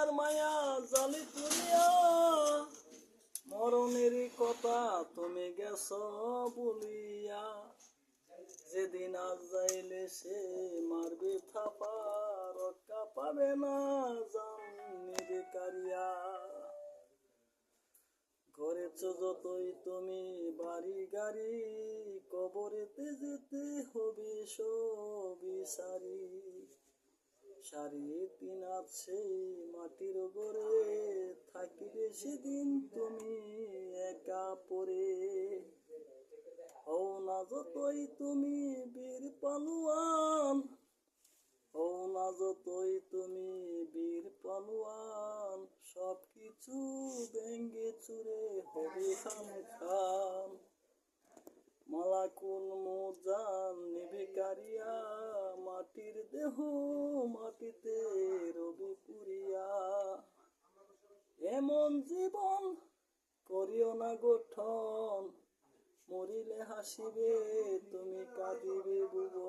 দুনিয়ার মায়া জালি তুলিয়া মরণেরই কথা তুমি গেছ বলিয়া যেদিন আজ যাইলে সে মারবে থাপা রক্ষা পাবে না জানি কারিয়া করেছ যতই তুমি বাড়ি গাড়ি কবরেতে যেতে হবে সবই সারি সারি তিন আছে মাটির গড়ে থাকিবে সেদিন তুমি একা পড়ে হও না যতই তুমি বীর পালোয়ান হও না যতই তুমি বীর পালোয়ান সব কিছু ভেঙ্গে চুরে হবে খান খান মালাকুল মুজান নিবে কারিয়া মাটির দেহ মাটিতে রবি পুরিয়া এমন জীবন করিও না গঠন মরিলে হাসিবে তুমি কাঁদিবে ভুবন।